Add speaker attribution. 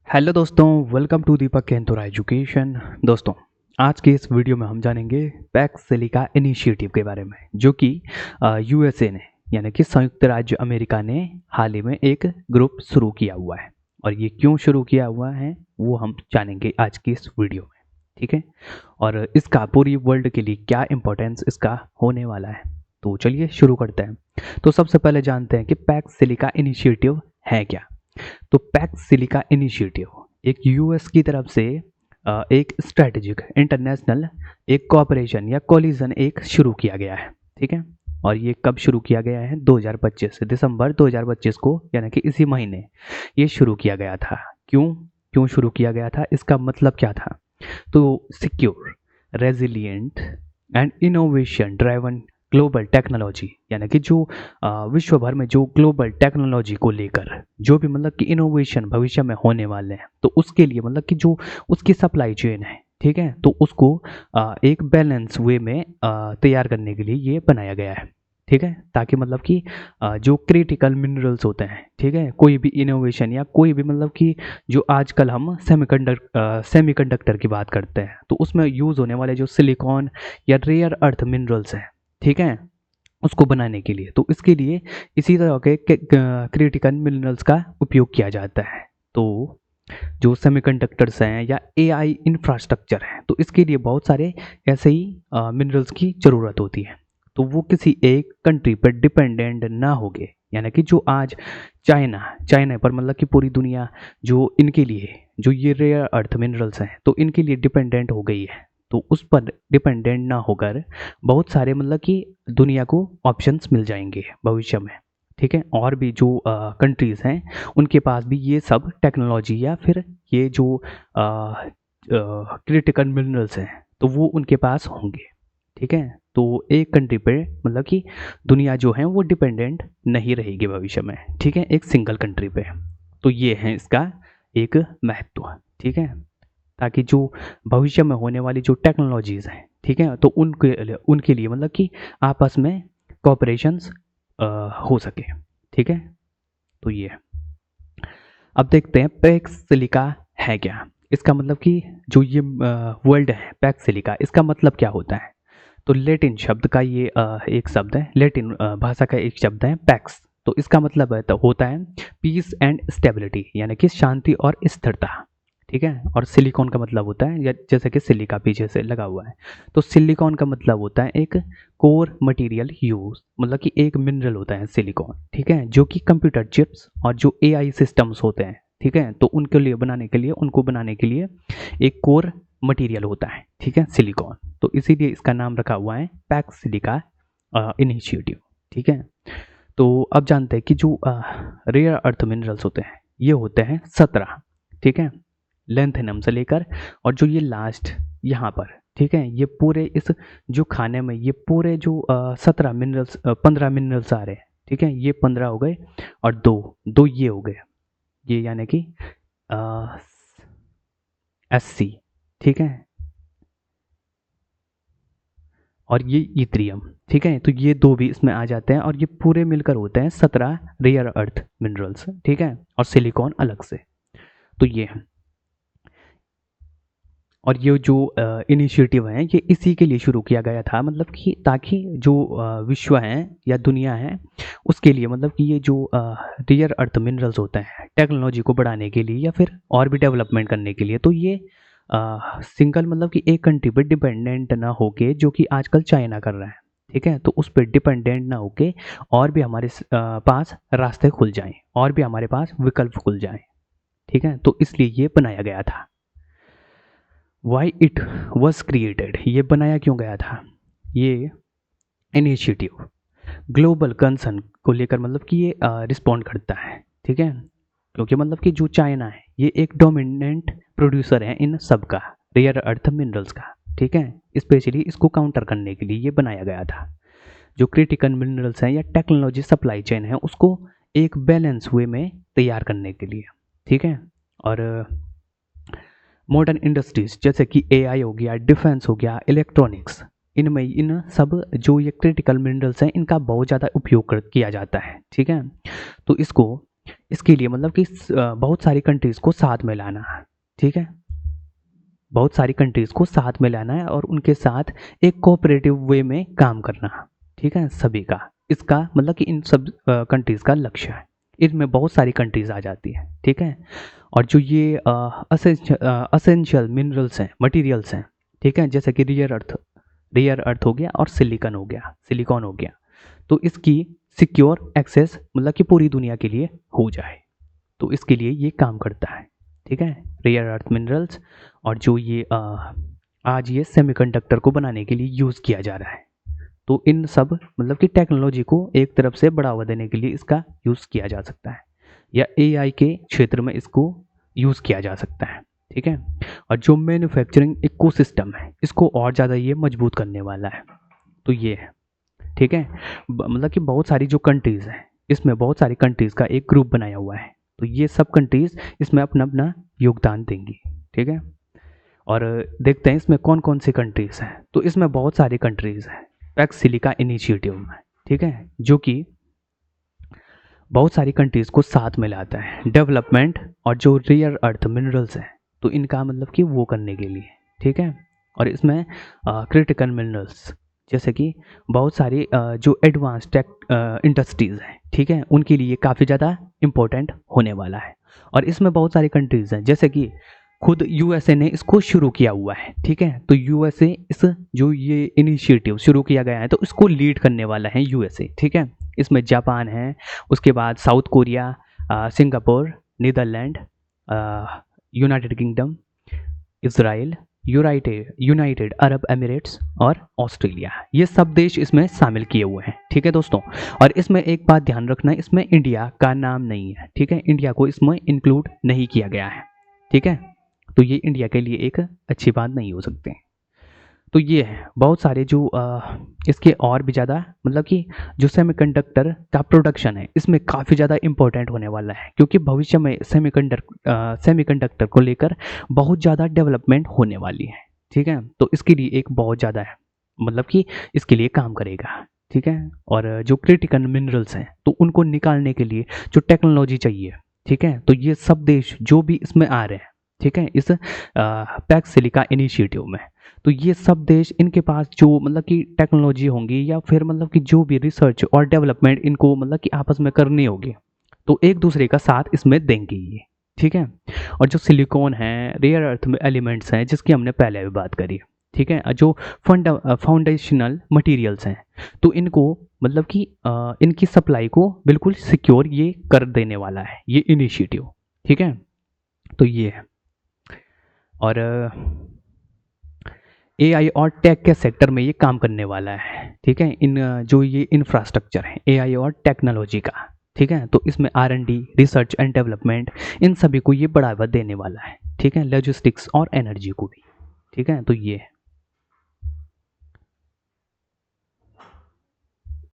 Speaker 1: Hello दोस्तों, welcome to Deepak केंतुरा education. दोस्तों, आज के इस वीडियो में हम जानेंगे पैक्स सिलिका इनिशिएटिव के बारे में, जो कि यूएसए ने यानी कि संयुक्त राज्य अमेरिका ने हाल ही में एक ग्रुप शुरू किया हुआ है। और ये क्यों शुरू किया हुआ है वो हम जानेंगे आज की इस वीडियो में, ठीक है। और इसका पूरी वर्ल्ड के लिए क्या इम्पोर्टेंस इसका होने वाला है, तो चलिए शुरू करते हैं। तो सबसे पहले जानते हैं कि पैक्स सिलिका इनिशिएटिव है क्या। तो पैक्स सिलिका इनिशिएटिव एक यूएस की तरफ से एक स्ट्रेटेजिक इंटरनेशनल एक कोऑपरेशन या कोलिजन एक शुरू किया गया है, ठीक है। और ये कब शुरू किया गया है? 2025 दिसंबर 2025 को, यानी कि इसी महीने ये शुरू किया गया था। क्यों क्यों शुरू किया गया था, इसका मतलब क्या था? तो secure, resilient and innovation driven global technology, यानी कि जो विश्व भर में जो ग्लोबल टेक्नोलॉजी को लेकर जो भी मतलब कि इनोवेशन भविष्य में होने वाले हैं, तो उसके लिए मतलब कि जो उसकी सप्लाई चेन है, ठीक है, तो उसको एक बैलेंस वे में तैयार करने के लिए ये बनाया गया है, ठीक है। ताकि मतलब कि जो क्रिटिकल मिनरल्स होते हैं, ठीक है, कोई भी इनोवेशन या कोई भी मतलब कि जो आजकल हम सेमीकंडक्टर की बात करते हैं, तो उसमें यूज़ होने वाले जो सिलिकॉन या रेयर अर्थ मिनरल्स हैं, ठीक है, उसको बनाने के लिए, तो इसके लिए इसी तरह के क्रिटिकल मिनरल्स का उपयोग किया जाता है। तो जो सेमीकंडक्टर्स हैं या एआई इंफ्रास्ट्रक्चर है, तो इसके लिए बहुत सारे ऐसे ही मिनरल्स की ज़रूरत होती है। तो वो किसी एक कंट्री पर डिपेंडेंट ना हो गए, यानी कि जो आज चाइना पर मतलब कि पूरी दुनिया जो इनके लिए जो ये रेयर अर्थ मिनरल्स हैं, तो इनके लिए डिपेंडेंट हो गई है। तो उस पर डिपेंडेंट ना होकर बहुत सारे मतलब कि दुनिया को ऑप्शंस मिल जाएंगे भविष्य में, ठीक है। और भी जो कंट्रीज़ हैं उनके पास भी ये सब टेक्नोलॉजी या फिर ये जो क्रिटिकल मिनरल्स हैं, तो वो उनके पास होंगे, ठीक है। तो एक कंट्री पे मतलब कि दुनिया जो है वो डिपेंडेंट नहीं रहेगी भविष्य में, ठीक है, एक सिंगल कंट्री पे। तो ये है इसका एक महत्व, ठीक है। ताकि जो भविष्य में होने वाली जो टेक्नोलॉजीज़ हैं, ठीक है, तो उनके लिए मतलब कि आपस में कोऑपरेशंस हो सके, ठीक है। तो ये अब देखते हैं पैक्स सिलिका है क्या। इसका मतलब कि जो ये वर्ड है पैक्स सिलिका, इसका मतलब क्या होता है? तो लेटिन शब्द का ये एक शब्द है, लेटिन भाषा का एक शब्द है पैक्स। तो इसका मतलब है, तो होता है पीस एंड स्टेबिलिटी, यानी कि शांति और स्थिरता, ठीक है। और सिलिकॉन का मतलब होता है, या जैसे कि सिलिका पीछे से लगा हुआ है, तो सिलिकॉन का मतलब होता है एक कोर मटेरियल यूज, मतलब कि एक मिनरल होता है सिलिकॉन, ठीक है, जो कि कंप्यूटर चिप्स और जो एआई सिस्टम्स होते हैं, ठीक है, तो उनको बनाने के लिए एक कोर मटेरियल होता है, ठीक है, सिलिकॉन। तो इसीलिए इसका नाम रखा हुआ है पैक्स सिलिका इनिशिएटिव, ठीक है। तो अब जानते हैं कि जो रेयर अर्थ मिनरल्स होते हैं ये होते हैं 17, ठीक है, लेंथेनम से लेकर, और जो ये लास्ट यहाँ पर, ठीक है, ये पूरे इस जो खाने में ये पूरे जो 17 मिनरल्स 15 मिनरल्स आ रहे हैं, ठीक है, ये 15 हो गए, और दो दो ये हो गए, ये यानी कि 80, ठीक है, और ये इथेरियम, ठीक है। तो ये दो भी इसमें आ जाते हैं, और ये पूरे मिलकर होते हैं 17 रेयर अर्थ मिनरल्स, ठीक है, और सिलिकॉन अलग से। तो ये है। और ये जो इनिशिएटिव है ये इसी के लिए शुरू किया गया था, मतलब कि ताकि जो विश्व है या दुनिया है उसके लिए, मतलब कि ये जो रेयर अर्थ मिनरल्स होते हैं टेक्नोलॉजी को बढ़ाने के लिए या फिर और भी डेवलपमेंट करने के लिए, तो ये सिंगल मतलब कि एक कंट्री पर डिपेंडेंट ना होके, जो कि आजकल चाइना कर रहा है, ठीक है, तो उस पर डिपेंडेंट ना होके और भी हमारे पास रास्ते खुल जाएं, और भी हमारे पास विकल्प खुल जाएं, ठीक है। तो इसलिए ये बनाया गया था। वाई इट वॉज क्रिएटेड, ये बनाया क्यों गया था ये इनिशिएटिव? ग्लोबल कंसर्न को लेकर, मतलब कि ये रिस्पॉन्ड करता है, ठीक है, क्योंकि मतलब कि जो चाइना है ये एक डोमिनेंट प्रोड्यूसर है इन सब का, रेयर अर्थ मिनरल्स का, ठीक है, स्पेशली इसको काउंटर करने के लिए ये बनाया गया था। जो क्रिटिकल मिनरल्स हैं या टेक्नोलॉजी सप्लाई चेन है उसको एक बैलेंस वे में तैयार करने के लिए, ठीक है। और मॉडर्न इंडस्ट्रीज जैसे कि एआई हो गया, डिफेंस हो गया, इलेक्ट्रॉनिक्स, इनमें इन सब जो ये क्रिटिकल मिनरल्स हैं इनका बहुत ज़्यादा उपयोग किया जाता है, ठीक है। तो इसको इसके लिए मतलब कि बहुत सारी कंट्रीज़ को साथ में लाना है, ठीक है, बहुत सारी कंट्रीज़ को साथ में लाना है और उनके साथ एक कोऑपरेटिव वे में काम करना है, ठीक है, सभी का, इसका मतलब कि इन सब कंट्रीज़ का लक्ष्य है। इनमें बहुत सारी कंट्रीज़ आ जाती हैं, ठीक है, और जो ये असेंशियल मिनरल्स हैं, मटेरियल्स हैं, ठीक है, जैसे कि रेयर अर्थ हो गया और सिलिकॉन हो गया, तो इसकी सिक्योर एक्सेस मतलब कि पूरी दुनिया के लिए हो जाए, तो इसके लिए ये काम करता है, ठीक है, रेयर अर्थ मिनरल्स। और जो ये आज ये सेमीकंडक्टर को बनाने के लिए यूज़ किया जा रहा है, तो इन सब मतलब कि टेक्नोलॉजी को एक तरफ से बढ़ावा देने के लिए इसका यूज़ किया जा सकता है, या एआई के क्षेत्र में इसको यूज़ किया जा सकता है, ठीक है, और जो मैन्युफैक्चरिंग इकोसिस्टम है इसको और ज़्यादा ये मजबूत करने वाला है, तो ये है, ठीक है, मतलब कि बहुत सारी जो कंट्रीज़ हैं, इसमें बहुत सारी कंट्रीज़ का एक ग्रुप बनाया हुआ है, तो ये सब कंट्रीज़ इसमें अपना अपना योगदान देंगी, ठीक है, और देखते हैं इसमें कौन कौन सी कंट्रीज़ हैं, तो इसमें बहुत सारी कंट्रीज़ हैं पैक्स सिलिका इनिशिएटिव में, ठीक है, जो कि बहुत सारी कंट्रीज़ को साथ में लाता है डेवलपमेंट और जो रेयर अर्थ मिनरल्स हैं, तो इनका मतलब कि वो करने के लिए, ठीक है, और इसमें क्रिटिकल मिनरल्स जैसे कि बहुत सारी जो एडवांस टेक इंडस्ट्रीज़ हैं, ठीक है, उनके लिए काफ़ी ज़्यादा इम्पोर्टेंट होने वाला है, और इसमें बहुत सारी कंट्रीज़ हैं जैसे कि खुद यूएसए ने इसको शुरू किया हुआ है, ठीक है, तो यूएसए इस जो ये इनिशिएटिव शुरू किया गया है तो इसको लीड करने वाला है यूएसए, ठीक है, इसमें जापान है, उसके बाद South Korea, Singapore, Netherlands, United Kingdom, Israel, United Arab Emirates और ऑस्ट्रेलिया, ये सब देश इसमें शामिल किए हुए हैं, ठीक है दोस्तों, और इसमें एक बात ध्यान रखना, इसमें इंडिया का नाम नहीं है, ठीक है, इंडिया को इसमें इंक्लूड नहीं किया गया है, ठीक है, तो ये इंडिया के लिए एक अच्छी बात नहीं हो सकती। तो ये है बहुत सारे जो इसके और भी ज़्यादा मतलब कि जो सेमीकंडक्टर का प्रोडक्शन है इसमें काफ़ी ज़्यादा इम्पोर्टेंट होने वाला है, क्योंकि भविष्य में सेमीकंडक्टर को लेकर बहुत ज़्यादा डेवलपमेंट होने वाली है, ठीक है, तो इसके लिए एक बहुत ज़्यादा है मतलब कि इसके लिए काम करेगा, ठीक है, और जो क्रिटिकल मिनरल्स हैं तो उनको निकालने के लिए जो टेक्नोलॉजी चाहिए, ठीक है, तो ये सब देश जो भी इसमें आ रहे हैं, ठीक है, इस पैक्स सिलिका इनिशिएटिव में, तो ये सब देश इनके पास जो मतलब कि टेक्नोलॉजी होंगी या फिर मतलब कि जो भी रिसर्च और डेवलपमेंट इनको मतलब कि आपस में करनी होगी, तो एक दूसरे का साथ इसमें देंगे ये, ठीक है, और जो सिलिकॉन है, रेयर अर्थ में एलिमेंट्स हैं जिसकी हमने पहले भी बात करी, ठीक है, जो फाउंडेशनल मटेरियल्स हैं, तो इनको मतलब कि इनकी सप्लाई को बिल्कुल सिक्योर ये कर देने वाला है ये इनिशिएटिव, ठीक है, तो ये है, और एआई और टेक के सेक्टर में ये काम करने वाला है, ठीक है, इन जो ये इंफ्रास्ट्रक्चर है एआई और टेक्नोलॉजी का, ठीक है, तो इसमें R&D research and development in सभी को ये बढ़ावा देने वाला है, ठीक है, लॉजिस्टिक्स और एनर्जी को भी, ठीक है, तो ये है।